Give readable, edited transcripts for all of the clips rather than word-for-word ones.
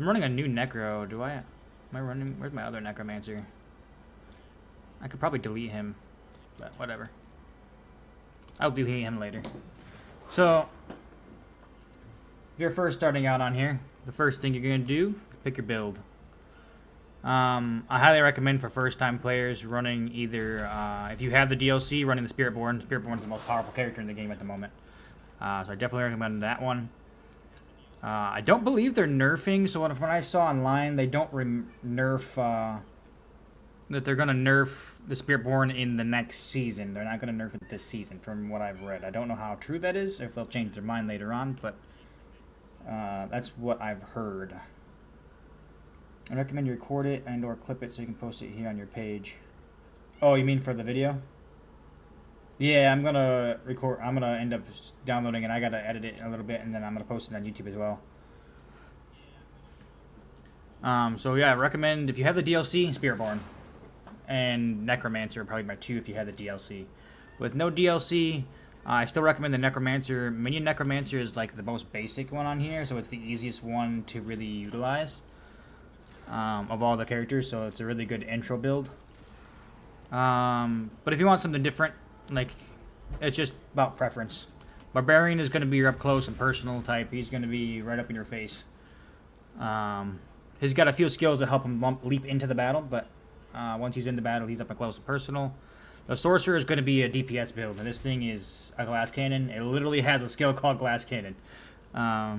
I'm running a new Necro. Am I running... Where's my other Necromancer? I could probably delete him, but whatever. I'll delete him later. So, if you're first starting out on here, the first thing you're going to do, pick your build. I highly recommend for first-time players running either, if you have the DLC, running the Spiritborn. Spiritborn is the most powerful character in the game at the moment. So I definitely recommend that one. I don't believe they're nerfing, so when I saw online, they don't nerf, that they're going to nerf the Spiritborn in the next season. They're not going to nerf it this season, from what I've read. I don't know how true that is, if they'll change their mind later on, but that's what I've heard. I recommend you record it and or clip it so you can post it here on your page. Oh, you mean for the video? Yeah, I'm gonna record. I'm gonna end up downloading it. I gotta edit it a little bit, and then I'm gonna post it on YouTube as well. So yeah, I recommend if you have the DLC, Spiritborn, and Necromancer, probably my two if you have the DLC. With no DLC, I still recommend the Necromancer. Minion Necromancer is like the most basic one on here, so it's the easiest one to really utilize of all the characters. So it's a really good intro build. But if you want something different, like, it's just about preference. Barbarian is going to be your up close and personal type. He's going to be right up in your face. He's got a few skills that help him leap into the battle, but once he's in the battle, he's up and close and personal. The Sorcerer is going to be a DPS build, and this thing is a glass cannon. It literally has a skill called glass cannon. High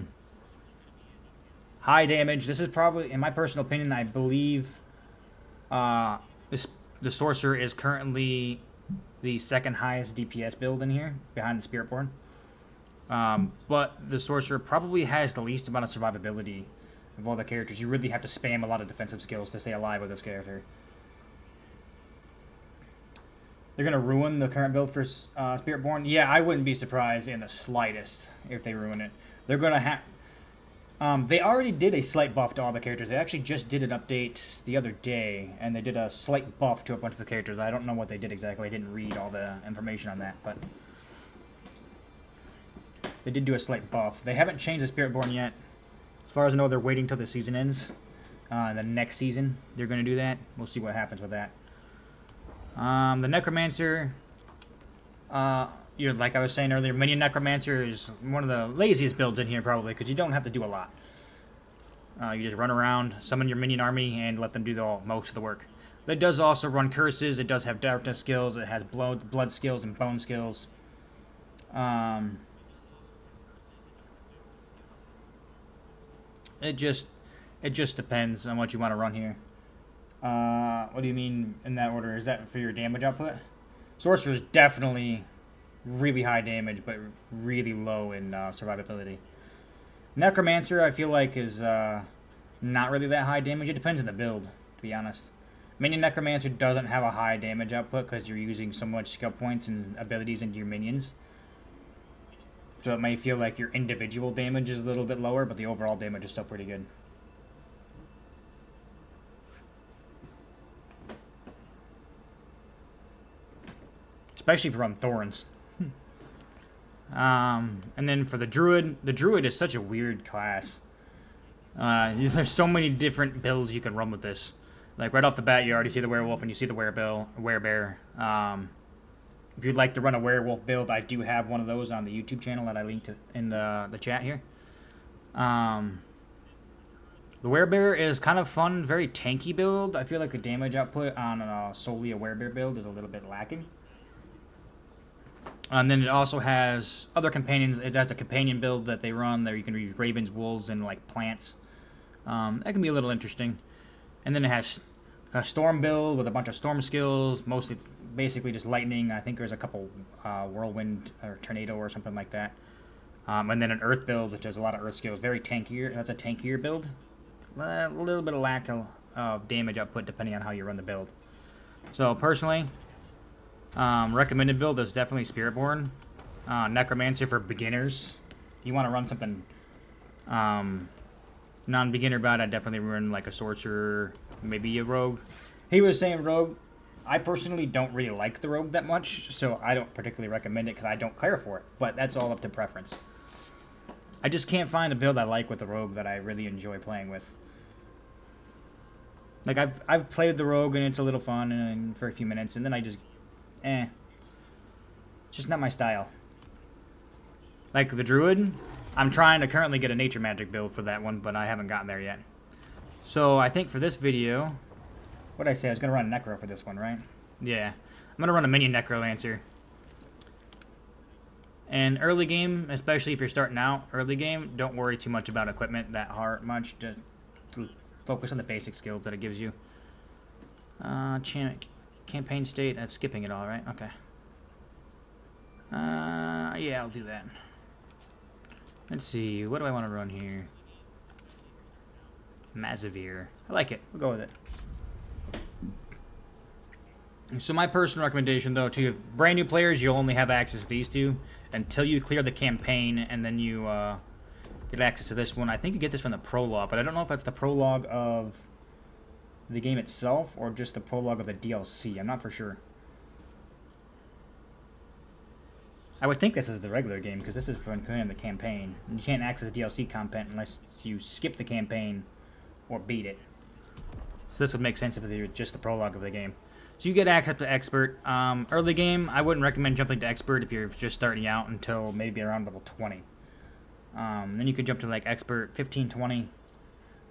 damage. This is probably, in my personal opinion, I believe the Sorcerer is currently the second highest DPS build in here, behind the Spiritborn. But the Sorcerer probably has the least amount of survivability of all the characters. You really have to spam a lot of defensive skills to stay alive with this character. They're going to ruin the current build for Spiritborn? Yeah, I wouldn't be surprised in the slightest if they ruin it. They're going to have... they already did a slight buff to all the characters. They actually just did an update the other day, and they did a slight buff to a bunch of the characters. I don't know what they did exactly. I didn't read all the information on that, but they did do a slight buff. They haven't changed the Spiritborn yet. As far as I know, they're waiting till the season ends. The next season, they're going to do that. We'll see what happens with that. The Necromancer, like I was saying earlier, Minion Necromancer is one of the laziest builds in here probably, because you don't have to do a lot. You just run around, summon your minion army, and let them do most of the work. It does also run curses. It does have darkness skills. It has blood skills and bone skills. It just depends on what you want to run here. What do you mean in that order? Is that for your damage output? Sorcerer is definitely really high damage, but really low in survivability. Necromancer, I feel like, is not really that high damage. It depends on the build, to be honest. Minion Necromancer doesn't have a high damage output because you're using so much skill points and abilities into your minions. So it may feel like your individual damage is a little bit lower, but the overall damage is still pretty good. Especially if you run Thorns. And then for the Druid is such a weird class. There's so many different builds you can run with this. Like, right off the bat, you already see the Werewolf and you see the Werebear. If you'd like to run a Werewolf build, I do have one of those on the YouTube channel that I linked in the chat here. The Werebear is kind of fun, very tanky build. I feel like the damage output on solely a Werebear build is a little bit lacking. And then it also has other companions. It has a companion build that they run there. You can use ravens, wolves, and like plants. That can be a little interesting. And then it has a storm build with a bunch of storm skills, mostly basically just lightning. I think there's a couple whirlwind or tornado or something like that. And then an earth build, which has a lot of earth skills. Very tankier. That's a tankier build. A little bit of lack of damage output depending on how you run the build. So personally, recommended build is definitely Spiritborn. Necromancer for beginners. You want to run something non-beginner bad, I'd definitely run like a Sorcerer, maybe a Rogue. He was saying Rogue. I personally don't really like the Rogue that much, so I don't particularly recommend it because I don't care for it. But that's all up to preference. I just can't find a build I like with the Rogue that I really enjoy playing with. Like, I've played the rogue, and it's a little fun and for a few minutes, and then I just... Just not my style. Like, the druid, I'm trying to currently get a nature magic build for that one, but I haven't gotten there yet. So, I think for this video... What did I say? I was going to run Necro for this one, right? Yeah. I'm going to run a minion Necromancer. And early game, especially if you're starting out, early game, don't worry too much about equipment that hard much. Just focus on the basic skills that it gives you. Campaign state, that's skipping it all, right? Okay. Yeah, I'll do that. Let's see, what do I want to run here? Mazavir. I like it. We'll go with it. So my personal recommendation, though, to brand new players, you'll only have access to these two until you clear the campaign, and then you get access to this one. I think you get this from the prologue, but I don't know if that's the prologue of the game itself or just the prologue of the DLC. I'm not for sure. I would think this is the regular game, because this is for clearing the campaign. And you can't access DLC content unless you skip the campaign or beat it. So this would make sense if it were just the prologue of the game. So you get access to Expert. Early game, I wouldn't recommend jumping to Expert if you're just starting out until maybe around level 20. Then you could jump to like Expert 15, 20.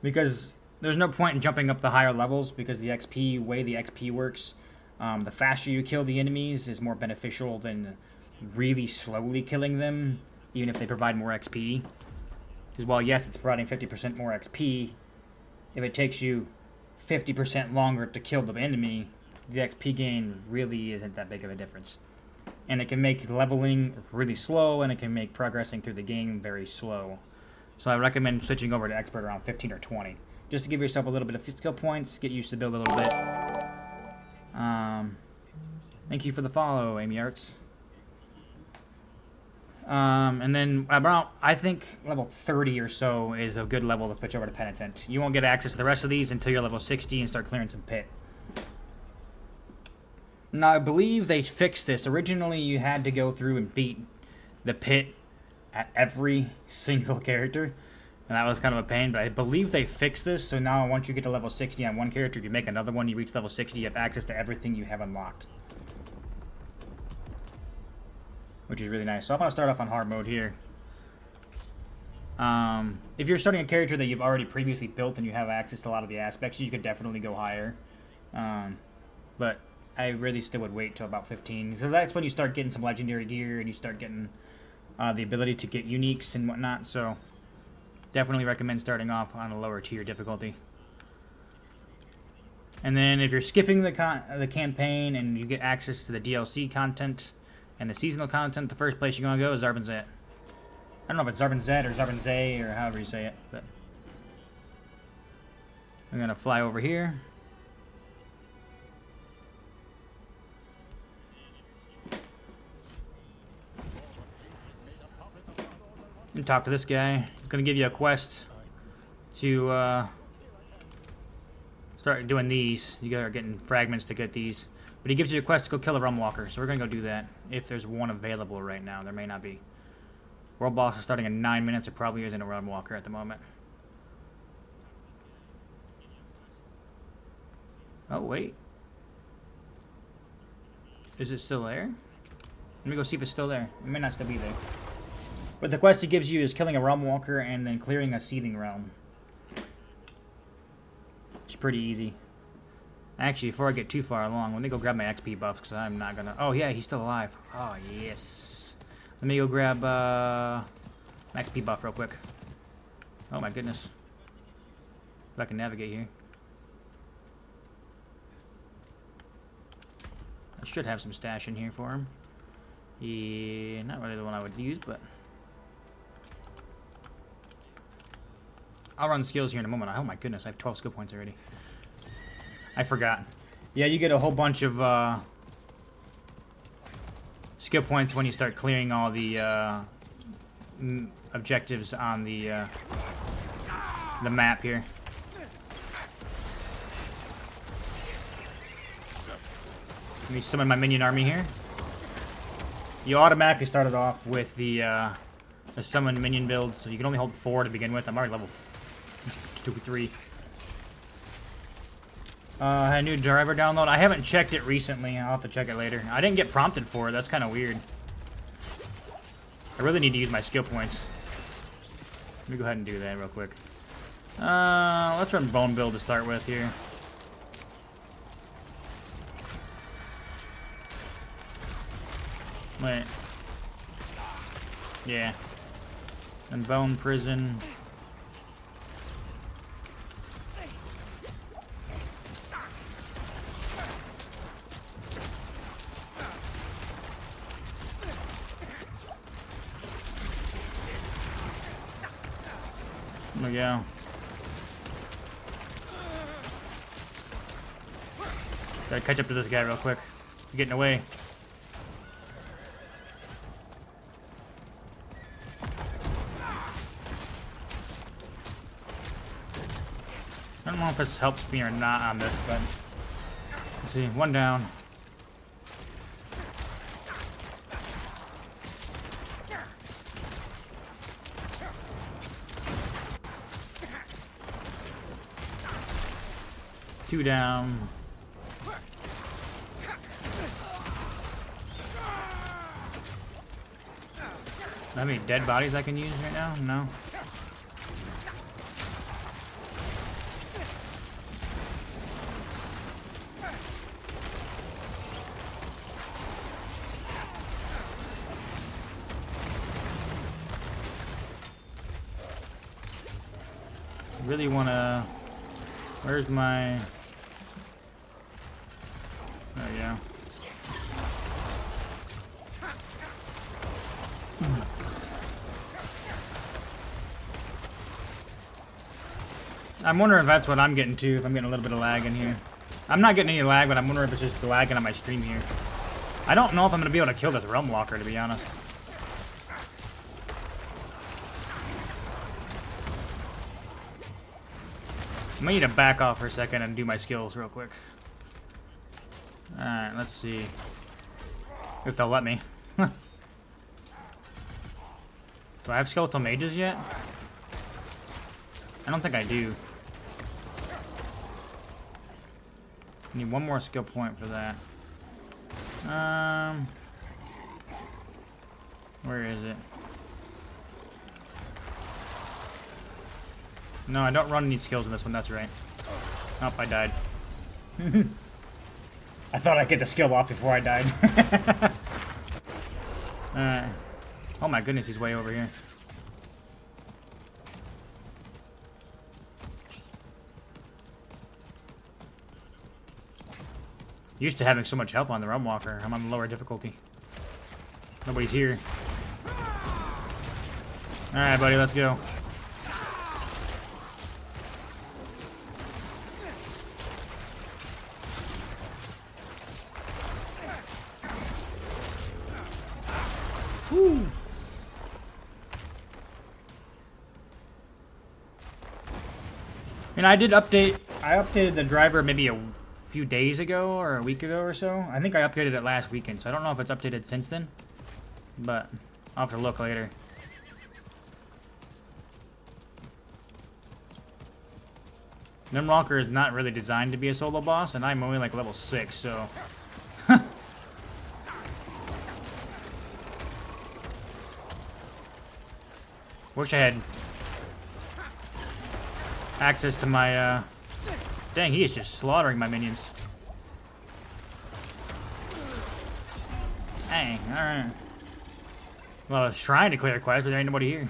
Because there's no point in jumping up the higher levels, because the way the XP works, the faster you kill the enemies is more beneficial than really slowly killing them, even if they provide more XP. Because while yes, it's providing 50% more XP, if it takes you 50% longer to kill the enemy, the XP gain really isn't that big of a difference. And it can make leveling really slow, and it can make progressing through the game very slow. So I recommend switching over to Expert around 15 or 20. Just to give yourself a little bit of skill points, get used to the build a little bit. Thank you for the follow, Amy Arts. And then about, I think, level 30 or so is a good level to switch over to Penitent. You won't get access to the rest of these until you're level 60 and start clearing some pit. Now, I believe they fixed this. Originally, you had to go through and beat the pit at every single character, and that was kind of a pain, but I believe they fixed this, so now once you get to level 60 on one character, if you make another one, you reach level 60, you have access to everything you have unlocked. Which is really nice. So I'm going to start off on hard mode here. If you're starting a character that you've already previously built and you have access to a lot of the aspects, you could definitely go higher. But I really still would wait till about 15. So that's when you start getting some legendary gear and you start getting the ability to get uniques and whatnot. So definitely recommend starting off on a lower tier difficulty. And then if you're skipping the campaign and you get access to the DLC content and the seasonal content, the first place you're going to go is Zarbanzet. I don't know if it's Zarbanzet or Zarbanzay or however you say it, but I'm going to fly over here. And talk to this guy. He's going to give you a quest to start doing these. You guys are getting fragments to get these. But he gives you a quest to go kill a Realm Walker. So we're going to go do that. If there's one available right now. There may not be. World boss is starting in 9 minutes. There probably isn't a Realm Walker at the moment. Oh, wait. Is it still there? Let me go see if it's still there. It may not still be there. But the quest it gives you is killing a Realm Walker and then clearing a Seething Realm. It's pretty easy. Actually, before I get too far along, let me go grab my XP buffs, because I'm not going to... Oh, yeah, he's still alive. Oh, yes. Let me go grab my XP buff real quick. Oh, my goodness. If I can navigate here. I should have some stash in here for him. Yeah, not really the one I would use, but... I'll run skills here in a moment. Oh my goodness, I have 12 skill points already. I forgot. Yeah, you get a whole bunch of skill points when you start clearing all the objectives on the map here. Let me summon my minion army here. You automatically started off with the summon minion build, so you can only hold 4 to begin with. I'm already level 2 or 3. I had a new driver download. I haven't checked it recently. I'll have to check it later. I didn't get prompted for it. That's kind of weird. I really need to use my skill points. Let me go ahead and do that real quick. Let's run bone build to start with here. Wait. Yeah. And bone prison. There we go. Gotta catch up to this guy real quick. He's getting away. I don't know if this helps me or not on this, but let's see. One down. Two down. How many dead bodies I can use right now? No. Really wanna. Where's my? There we go. I'm wondering if that's what I'm getting to, if I'm getting a little bit of lag in here. I'm not getting any lag, but I'm wondering if it's just lagging on my stream here. I don't know if I'm going to be able to kill this Realm Walker, to be honest. I might need to back off for a second and do my skills real quick. Alright, let's see. If they'll let me. Do I have skeletal mages yet? I don't think I do. Need one more skill point for that. Where is it? No, I don't run any skills in this one, that's right. Nope, I died. I thought I'd get the skill off before I died. Oh my goodness, he's way over here. Used to having so much help on the Realm Walker. I'm on lower difficulty. Nobody's here. Alright, buddy, let's go. Woo. And I updated the driver maybe a few days ago or a week ago or so. I think I updated it last weekend, so I don't know if it's updated since then, but I'll have to look later. Nimrocker is not really designed to be a solo boss, and I'm only like level 6, so... Wish I had access to my, Dang, he is just slaughtering my minions. Dang, alright. Well, I was trying to clear a quest, but there ain't nobody here.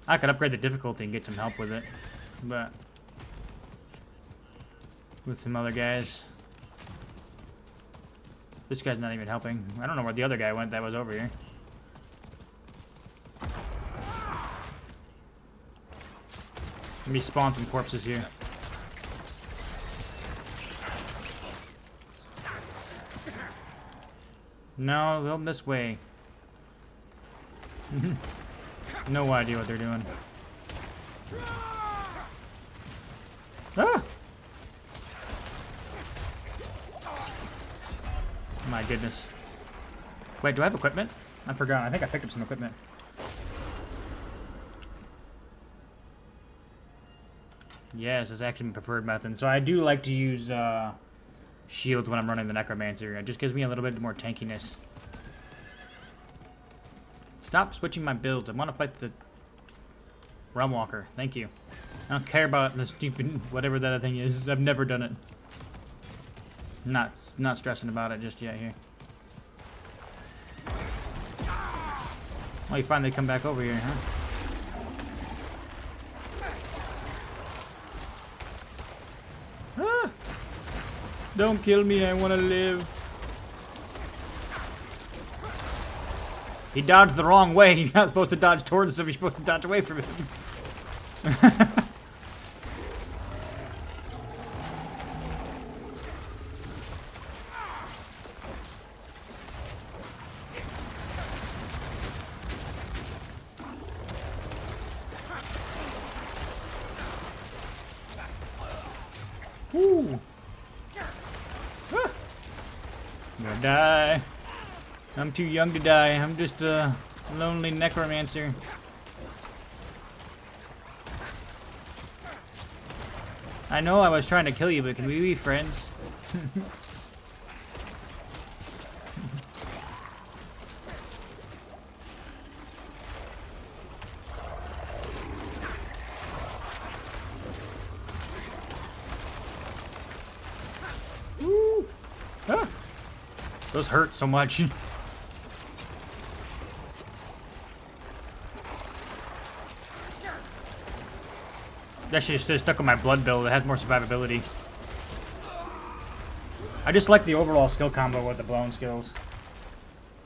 I could upgrade the difficulty and get some help with it, but... with some other guys. This guy's not even helping. I don't know where the other guy went that was over here. Let me spawn some corpses here. No, they'll this way. No idea what they're doing. Ah! My goodness. Wait, do I have equipment? I forgot. I think I picked up some equipment. Yes, it's actually my preferred method. So I do like to use shields when I'm running the Necromancer. It just gives me a little bit more tankiness. Stop switching my builds. I want to fight the Realm Walker. Thank you. I don't care about the stupid whatever that other thing is. I've never done it. Not stressing about it just yet here. Oh, you finally come back over here, huh? Ah! Don't kill me, I want to live. He dodged the wrong way. You're not supposed to dodge towards him, you're supposed to dodge away from him. Woo! Ah! I'm gonna die. I'm too young to die. I'm just a lonely necromancer. I know I was trying to kill you, but can we be friends? Woo! Ah! Those hurt so much. That shit just stuck on my blood build. It has more survivability. I just like the overall skill combo with the blown skills.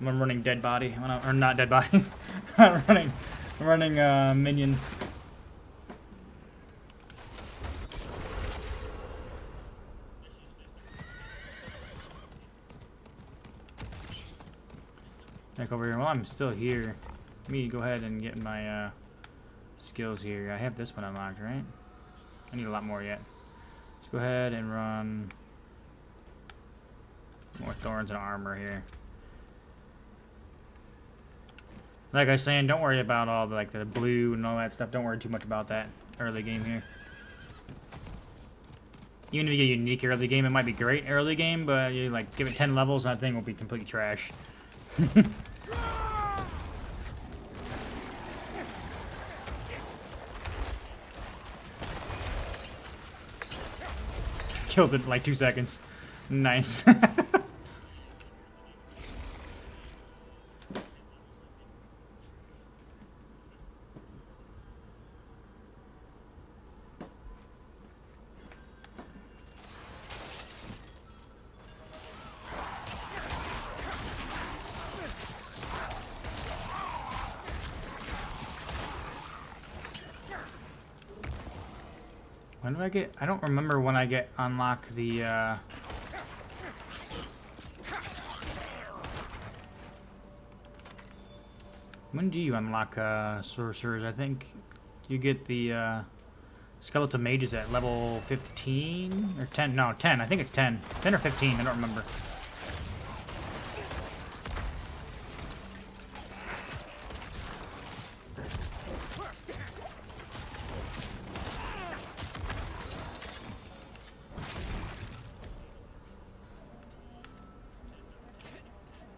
I'm running dead body, or not dead bodies. I'm running minions. Back over here. Well, I'm still here. Let me go ahead and get my skills here. I have this one unlocked, right? I need a lot more yet. Let's go ahead and run more thorns and armor here. Like I was saying, don't worry about all the blue and all that stuff. Don't worry too much about that early game here. Even if you get a unique early game, it might be great early game, but you give it 10 levels and that thing will be complete trash. Killed it in like 2 seconds. Nice. When do I get... I don't remember when I unlock the, When do you unlock, sorcerers? I think you get the, skeleton mages at level 15? Or 10? No, 10. I think it's 10. 10 or 15, I don't remember.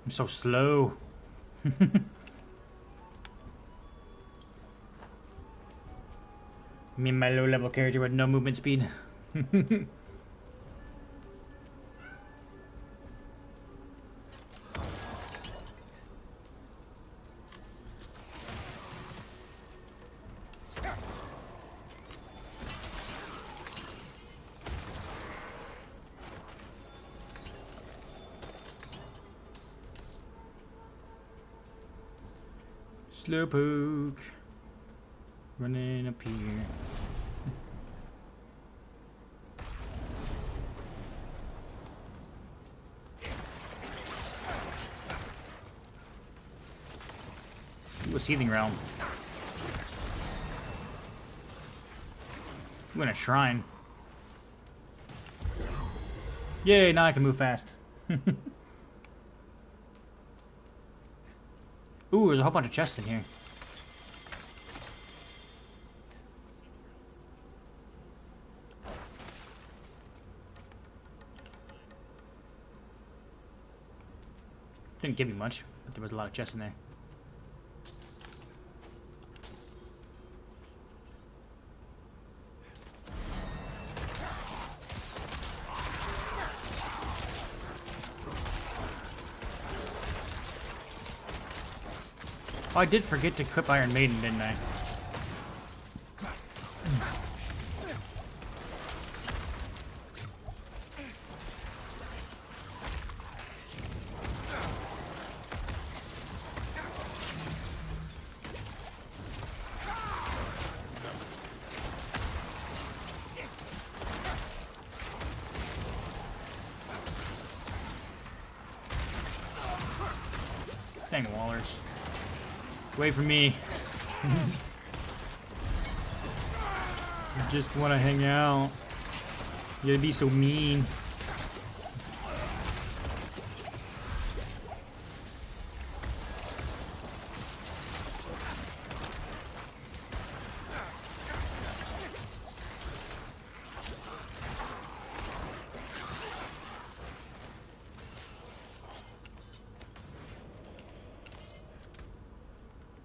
I'm so slow. Me and my low-level character with no movement speed. Slowpoke. Running up here. Ooh, a Seething Realm. Ooh, and a Shrine. Yay, now I can move fast. Ooh, there's a whole bunch of chests in here. Didn't give me much, but there was a lot of chests in there. Oh, I did forget to equip Iron Maiden, didn't I? Dang Wallers. Wait for me. You just want to hang out. You'd be so mean.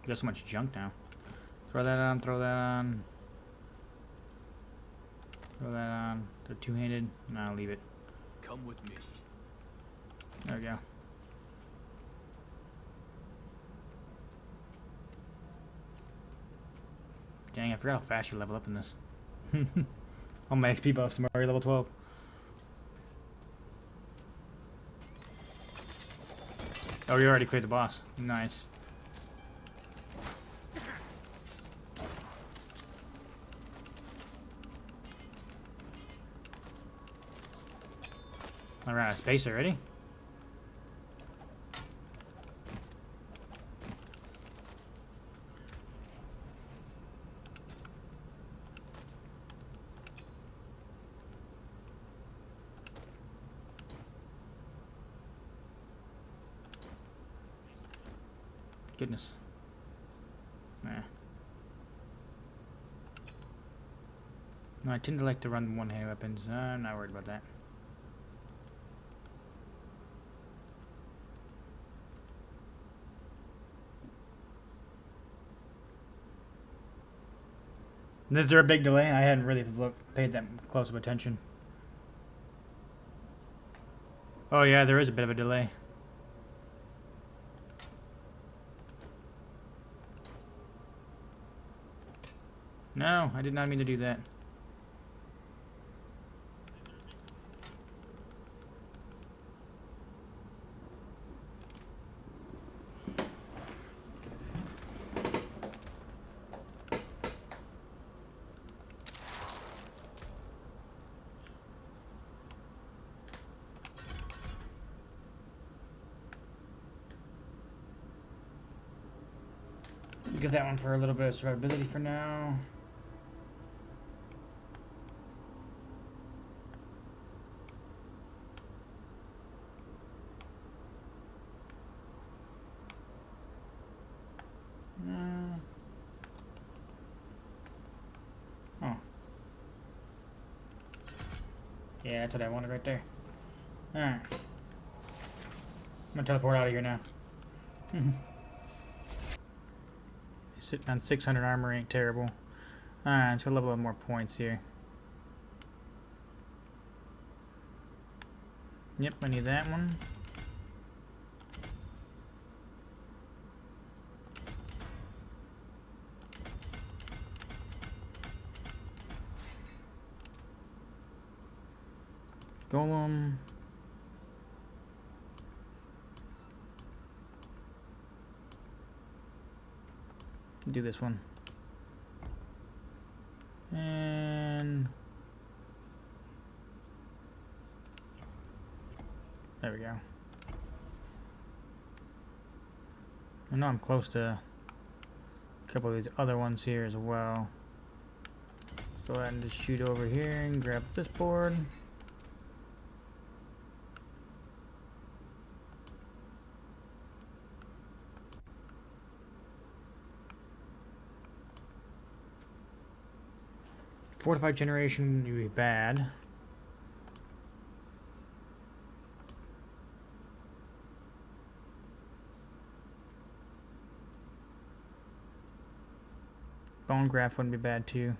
Got so much junk now. Throw that on, throw that on. Throw that on. They're two-handed. No, I'll leave it. Come with me. There we go. Dang, I forgot how fast you level up in this. All my XP buffs are already level 12. Oh, you already cleared the boss. Nice. I ran out of space already. Goodness. Nah. No, I tend to like to run one-handed weapons. I'm not worried about that. Is there a big delay? I hadn't really paid that close of attention. Oh yeah, there is a bit of a delay. No, I did not mean to do that. Give that one for a little bit of survivability for now. Oh. Yeah, that's what I wanted right there. Alright. I'm gonna teleport out of here now. Sitting on 600 armor ain't terrible. Alright, let's go level up more points here. Yep, I need that one. Golem. Do this one. And there we go. I know I'm close to a couple of these other ones here as well. Go ahead and just shoot over here and grab this board. Fortified generation would be bad. Bone graft wouldn't be bad too.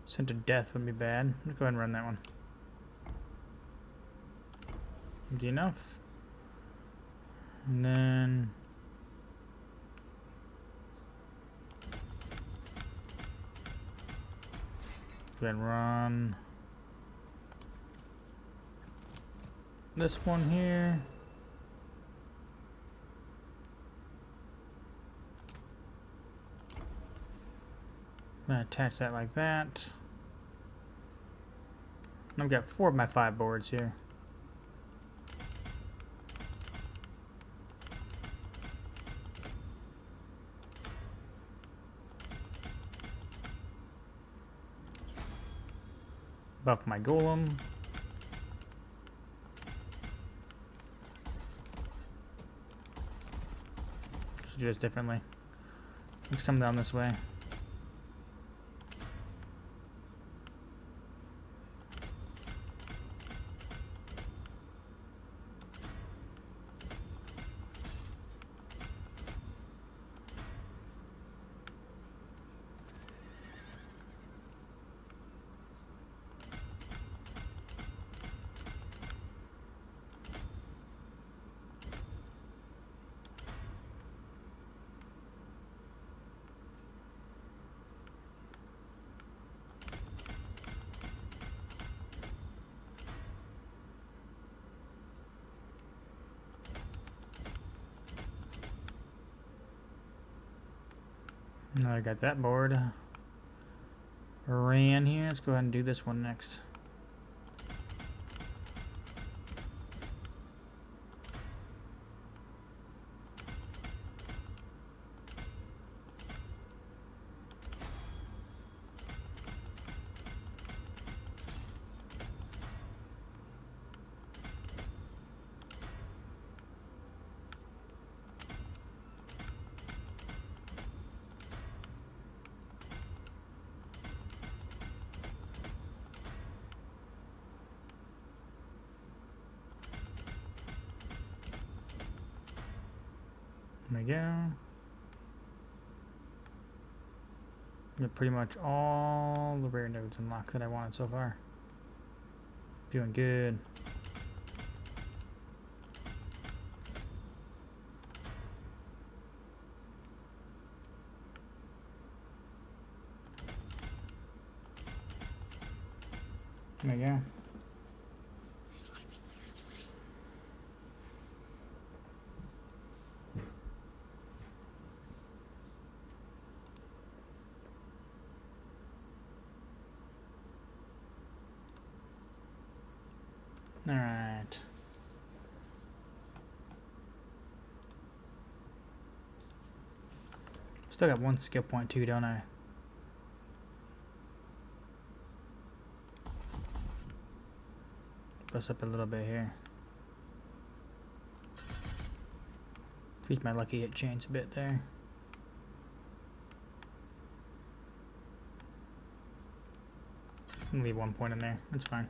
Sent to death wouldn't be bad. Let's go ahead and run that one. Empty enough. And then go ahead and run this one here. I'm gonna attach that like that. And I've got 4 of my 5 boards here. Buff my golem. Should do this differently. Let's come down this way. Now I got that board. Ran here. Let's go ahead and do this one next. There we go. Got pretty much all the rare nodes unlocked that I wanted so far. Doing good. There we go. All right. Still got 1 skill point too, don't I? Bust up a little bit here. Increase my lucky hit chance a bit there. I'm gonna leave 1 point in there. That's fine.